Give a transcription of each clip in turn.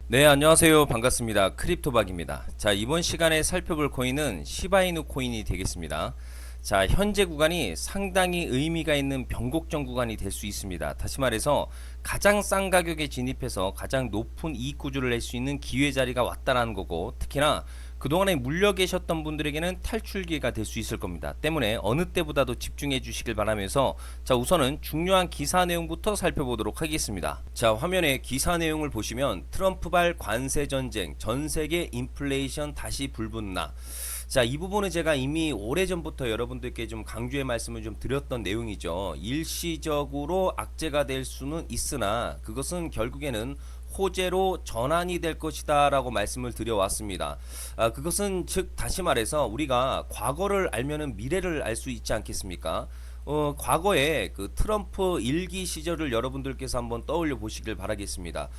네, 안녕하세요. 반갑습니다. 크립토박입니다. 자, 이번 시간에 살펴볼 코인은 시바이누 코인이 되겠습니다. 자, 현재 구간이 상당히 의미가 있는 변곡점 구간이 될 수 있습니다. 다시 말해서 가장 싼 가격에 진입해서 가장 높은 이익 구조를 낼 수 있는 기회 자리가 왔다라는 거고, 특히나 그동안에 물려 계셨던 분들에게는 탈출 기회가 될 수 있을 겁니다. 때문에 어느 때보다도 집중해 주시길 바라면서, 자, 우선은 중요한 기사 내용부터 살펴보도록 하겠습니다. 자, 화면에 기사 내용을 보시면 트럼프발 관세 전쟁, 전 세계 인플레이션 다시 불붙나. 자, 이 부분은 제가 이미 오래전부터 여러분들께 좀 강조의 말씀을 좀 드렸던 내용이죠. 일시적으로 악재가 될 수는 있으나 그것은 결국에는 호재로 전환이 될 것이다 라고 말씀을 드려왔습니다. 그것은 즉 다시 말해서 우리가 과거를 알면은 미래를 알 수 있지 않겠습니까? 과거에 그 트럼프 일기 시절을 여러분들께서 한번 떠올려 보시길 바라겠습니다.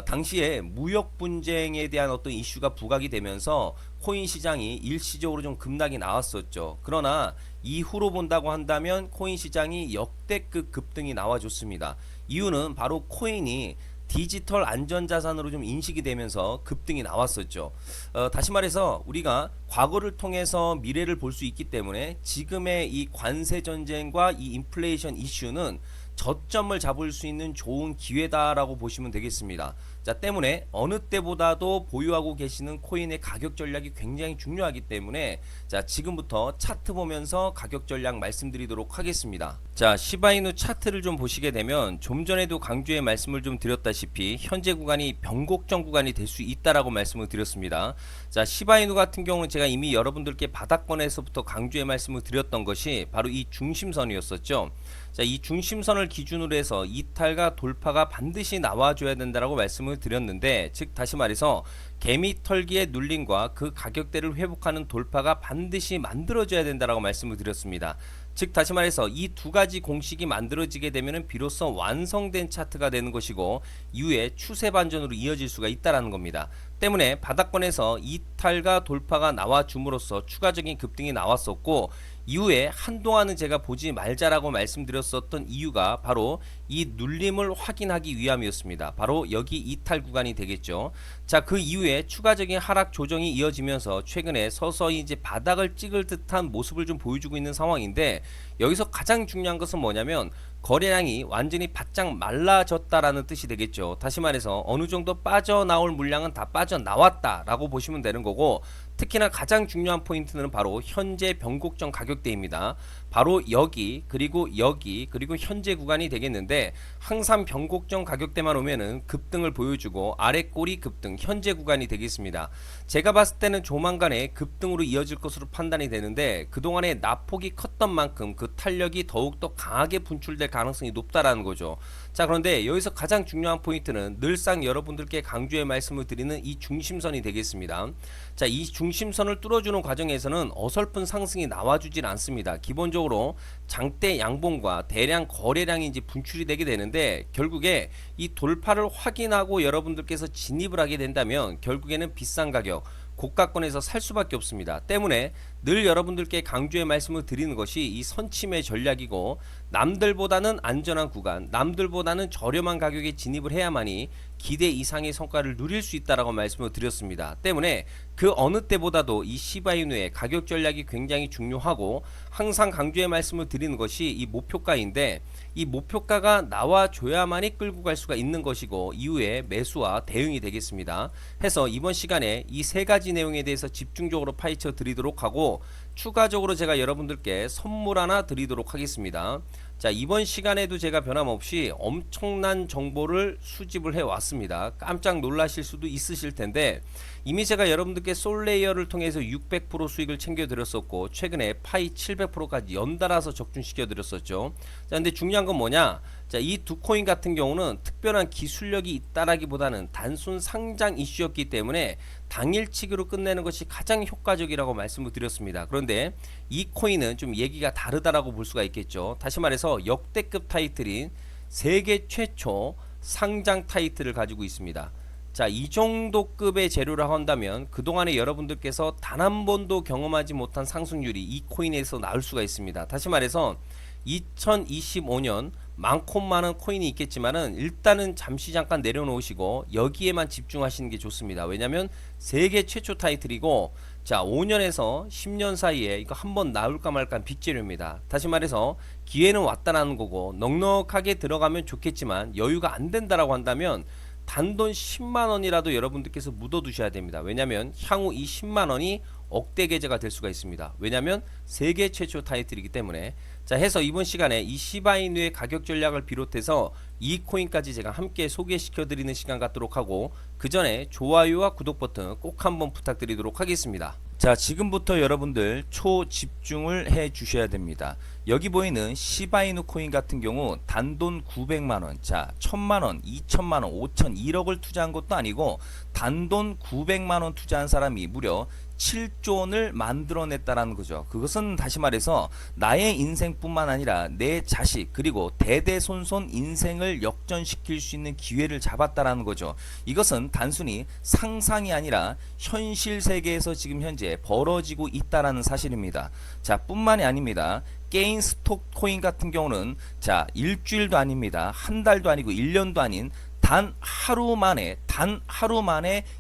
당시에 무역 분쟁에 대한 어떤 이슈가 부각이 되면서 코인 시장이 일시적으로 좀 급락이 나왔었죠. 그러나 이후로 본다고 한다면 코인 시장이 역대급 급등이 나와줬습니다. 이유는 바로 코인이 디지털 안전자산으로 좀 인식이 되면서 급등이 나왔었죠. 다시 말해서 우리가 과거를 통해서 미래를 볼 수 있기 때문에 지금의 이 관세 전쟁과 이 인플레이션 이슈는 저점을 잡을 수 있는 좋은 기회다라고 보시면 되겠습니다. 자, 때문에 어느 때보다도 보유하고 계시는 코인의 가격 전략이 굉장히 중요하기 때문에, 자, 지금부터 차트 보면서 가격 전략 말씀드리도록 하겠습니다. 자, 시바이누 차트를 좀 보시게 되면 좀 전에도 강조의 말씀을 좀 드렸다시피 현재 구간이 변곡점 구간이 될 수 있다라고 말씀을 드렸습니다. 자, 시바이누 같은 경우는 제가 이미 여러분들께 바닥권에서부터 강조의 말씀을 드렸던 것이 바로 이 중심선이었었죠. 자, 이 중심선을 기준으로 해서 이탈과 돌파가 반드시 나와줘야 된다라고 말씀을 드렸는데, 즉 다시 말해서 개미 털기의 눌림과 그 가격대를 회복하는 돌파가 반드시 만들어져야 된다라고 말씀을 드렸습니다. 즉 다시 말해서 이 두 가지 공식이 만들어지게 되면 비로소 완성된 차트가 되는 것이고 이후에 추세 반전으로 이어질 수가 있다라는 겁니다. 때문에 바닥권에서 이탈과 돌파가 나와 줌으로써 추가적인 급등이 나왔었고, 이후에 한동안은 제가 보지 말자라고 말씀드렸었던 이유가 바로 이 눌림을 확인하기 위함이었습니다. 바로 여기 이탈 구간이 되겠죠. 자, 그 이후에 추가적인 하락 조정이 이어지면서 최근에 서서히 이제 바닥을 찍을 듯한 모습을 좀 보여주고 있는 상황인데, 여기서 가장 중요한 것은 뭐냐면 거래량이 완전히 바짝 말라졌다라는 뜻이 되겠죠. 다시 말해서 어느 정도 빠져나올 물량은 다 빠져나왔다라고 보시면 되는 거고, 특히나 가장 중요한 포인트는 바로 현재 변곡점 가격대입니다. 바로 여기 그리고 현재 구간이 되겠는데, 항상 변곡점 가격대만 오면은 급등을 보여주고 아래 꼬리 급등 현재 구간이 되겠습니다. 제가 봤을 때는 조만간에 급등으로 이어질 것으로 판단이 되는데, 그동안에 낙폭이 컸던 만큼 그 탄력이 더욱더 강하게 분출될 가능성이 높다라는 거죠. 자, 그런데 여기서 가장 중요한 포인트는 늘상 여러분들께 강조의 말씀을 드리는 이 중심선이 되겠습니다. 자, 이 중심선을 뚫어주는 과정에서는 어설픈 상승이 나와주질 않습니다. 기본적으로 장대 양봉과 대량 거래량이 이제 분출이 되게 되는데, 결국에 이 돌파를 확인하고 여러분들께서 진입을 하게 된다면 결국에는 비싼 가격 고가권에서 살 수밖에 없습니다. 때문에 늘 여러분들께 강조의 말씀을 드리는 것이 이 선침의 전략이고, 남들보다는 안전한 구간, 남들보다는 저렴한 가격에 진입을 해야만이 기대 이상의 성과를 누릴 수 있다라고 말씀을 드렸습니다. 때문에 그 어느 때보다도 이 시바이누의 가격 전략이 굉장히 중요하고, 항상 강조의 말씀을 드리는 것이 이 목표가인데, 이 목표가가 나와줘야만이 끌고 갈 수가 있는 것이고 이후에 매수와 대응이 되겠습니다. 해서 이번 시간에 이 세 가지 내용에 대해서 집중적으로 파헤쳐 드리도록 하고, 추가적으로 제가 여러분들께 선물 하나 드리도록 하겠습니다. 자, 이번 시간에도 제가 변함없이 엄청난 정보를 수집을 해 왔습니다. 깜짝 놀라실 수도 있으실 텐데, 이미 제가 여러분들께 솔레이어를 통해서 600% 수익을 챙겨 드렸었고, 최근에 파이 700%까지 연달아서 적중시켜 드렸었죠. 자, 근데 중요한 건 뭐냐? 자, 이 두 코인 같은 경우는 특별한 기술력이 있다라기보다는 단순 상장 이슈였기 때문에 당일치기로 끝내는 것이 가장 효과적이라고 말씀을 드렸습니다. 그런데 이 코인은 좀 얘기가 다르다라고 볼 수가 있겠죠. 다시 말해서 역대급 타이틀인 세계 최초 상장 타이틀을 가지고 있습니다. 자, 이 정도 급의 재료라 한다면 그동안에 여러분들께서 단 한 번도 경험하지 못한 상승률이 이 코인에서 나올 수가 있습니다. 다시 말해서 2025년 많고 많은 코인이 있겠지만은 일단은 잠시 잠깐 내려놓으시고 여기에만 집중하시는 게 좋습니다. 왜냐면 세계 최초 타이틀이고, 자 5년에서 10년 사이에 이거 한번 나올까 말까 빅재료입니다. 다시 말해서 기회는 왔다라는 거고, 넉넉하게 들어가면 좋겠지만 여유가 안 된다라고 한다면 단돈 10만원이라도 여러분들께서 묻어두셔야 됩니다. 왜냐면 향후 이 10만원이 억대 계좌가 될 수가 있습니다. 왜냐면 세계 최초 타이틀이기 때문에. 자 해서 이번 시간에 이 시바이누의 가격 전략을 비롯해서 이 코인까지 제가 함께 소개시켜 드리는 시간 갖도록 하고, 그 전에 좋아요와 구독 버튼 꼭 한번 부탁드리도록 하겠습니다. 자 지금부터 여러분들 초집중을 해 주셔야 됩니다. 여기 보이는 시바이누 코인 같은 경우 단돈 900만원, 자 1000만원, 2000만원, 5000, 1억을 투자한 것도 아니고 단돈 900만원 투자한 사람이 무려 7조 원을 만들어냈다라는 거죠. 그것은 다시 말해서 나의 인생뿐만 아니라 내 자식 그리고 대대손손 인생을 역전시킬 수 있는 기회를 잡았다라는 거죠. 이것은 단순히 상상이 아니라 현실 세계에서 지금 현재 벌어지고 있다라는 사실입니다. 자 뿐만이 아닙니다. 게인 스톡 코인 같은 경우는 자 일주일도 아닙니다. 한 달도 아니고 1년도 아닌 단 하루 만에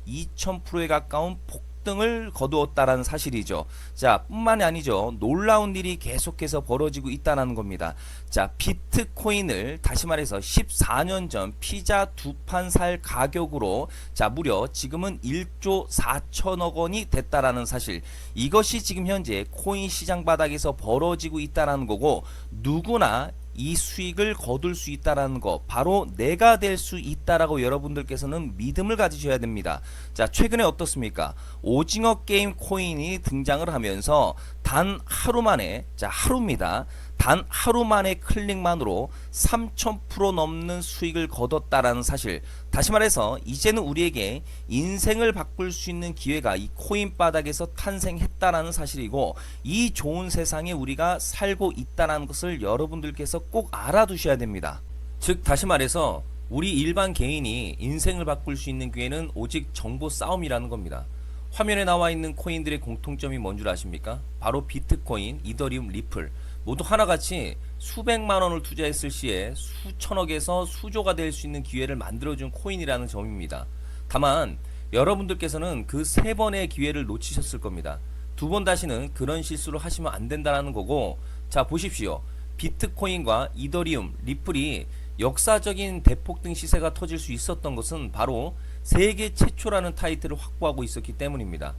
2000%에 가까운 등을 거두었다라는 사실이죠. 자 뿐만이 아니죠. 놀라운 일이 계속해서 벌어지고 있다는 겁니다. 자 비트코인을 다시 말해서 14년 전 피자 두 판 살 가격으로 자 무려 지금은 1조 4천억 원이 됐다라는 사실, 이것이 지금 현재 코인 시장 바닥에서 벌어지고 있다라는 거고, 누구나 이 수익을 거둘 수 있다라는 거, 바로 내가 될 수 있다라고 여러분들께서는 믿음을 가지셔야 됩니다. 자 최근에 어떻습니까? 오징어 게임 코인이 등장을 하면서 단 하루 만에, 자 하루입니다. 단 하루 만에 클릭만으로 3000% 넘는 수익을 거뒀다라는 사실, 다시 말해서 이제는 우리에게 인생을 바꿀 수 있는 기회가 이 코인 바닥에서 탄생했다라는 사실이고, 이 좋은 세상에 우리가 살고 있다는 것을 여러분들께서 꼭 알아두셔야 됩니다. 즉 다시 말해서 우리 일반 개인이 인생을 바꿀 수 있는 기회는 오직 정보 싸움이라는 겁니다. 화면에 나와 있는 코인들의 공통점이 뭔 줄 아십니까? 바로 비트코인, 이더리움, 리플 모두 하나같이 수백만 원을 투자했을 시에 수천억에서 수조가 될 수 있는 기회를 만들어준 코인이라는 점입니다. 다만 여러분들께서는 그 세 번의 기회를 놓치셨을 겁니다. 두 번 다시는 그런 실수를 하시면 안 된다는 거고, 자 보십시오. 비트코인과 이더리움, 리플이 역사적인 대폭등 시세가 터질 수 있었던 것은 바로 세계 최초라는 타이틀을 확보하고 있었기 때문입니다.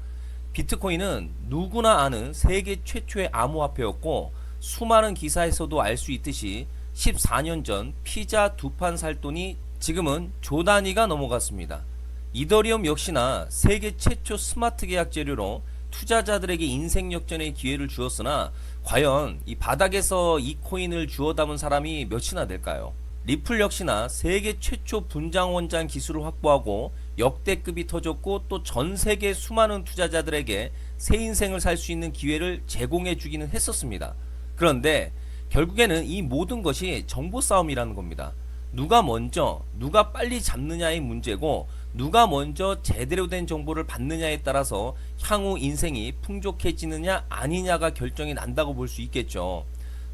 비트코인은 누구나 아는 세계 최초의 암호화폐였고, 수많은 기사에서도 알 수 있듯이 14년 전 피자 두 판 살 돈이 지금은 조 단위가 넘어갔습니다. 이더리움 역시나 세계 최초 스마트 계약 재료로 투자자들에게 인생 역전의 기회를 주었으나 과연 이 바닥에서 이 코인을 주워 담은 사람이 몇이나 될까요? 리플 역시나 세계 최초 분장 원장 기술을 확보하고 역대급이 터졌고, 또 전 세계 수많은 투자자들에게 새 인생을 살 수 있는 기회를 제공해 주기는 했었습니다. 그런데 결국에는 이 모든 것이 정보 싸움이라는 겁니다. 누가 먼저 누가 빨리 잡느냐의 문제고, 누가 먼저 제대로 된 정보를 받느냐에 따라서 향후 인생이 풍족해지느냐 아니냐가 결정이 난다고 볼 수 있겠죠.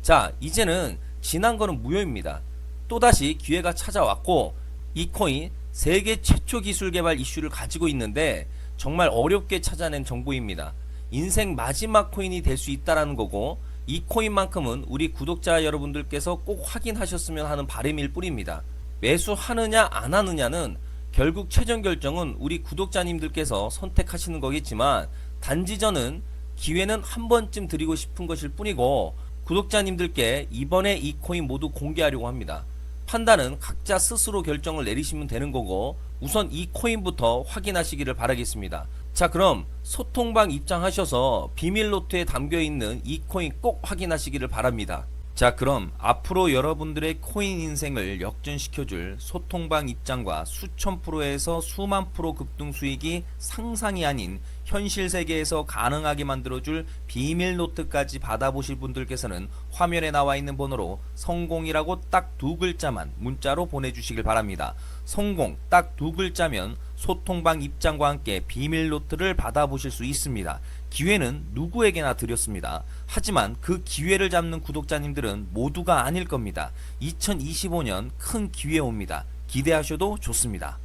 자 이제는 지난 거는 무효입니다. 또다시 기회가 찾아왔고, 이 코인 세계 최초 기술 개발 이슈를 가지고 있는데 정말 어렵게 찾아낸 정보입니다. 인생 마지막 코인이 될 수 있다라는 거고, 이 코인만큼은 우리 구독자 여러분들께서 꼭 확인하셨으면 하는 바람일 뿐입니다. 매수하느냐 안 하느냐는 결국 최종 결정은 우리 구독자님들께서 선택하시는 거겠지만, 단지 저는 기회는 한 번쯤 드리고 싶은 것일 뿐이고, 구독자님들께 이번에 이 코인 모두 공개하려고 합니다. 판단은 각자 스스로 결정을 내리시면 되는 거고, 우선 이 코인부터 확인하시기를 바라겠습니다. 자 그럼 소통방 입장하셔서 비밀 노트에 담겨있는 이 코인 꼭 확인하시기를 바랍니다. 자 그럼 앞으로 여러분들의 코인 인생을 역전시켜줄 소통방 입장과 수천 프로에서 수만 프로 급등 수익이 상상이 아닌 현실 세계에서 가능하게 만들어줄 비밀 노트까지 받아보실 분들께서는 화면에 나와 있는 번호로 성공이라고 딱 두 글자만 문자로 보내주시길 바랍니다. 성공 딱 두 글자면 소통방 입장과 함께 비밀 노트를 받아보실 수 있습니다. 기회는 누구에게나 드렸습니다. 하지만 그 기회를 잡는 구독자님들은 모두가 아닐 겁니다. 2025년 큰 기회 옵니다. 기대하셔도 좋습니다.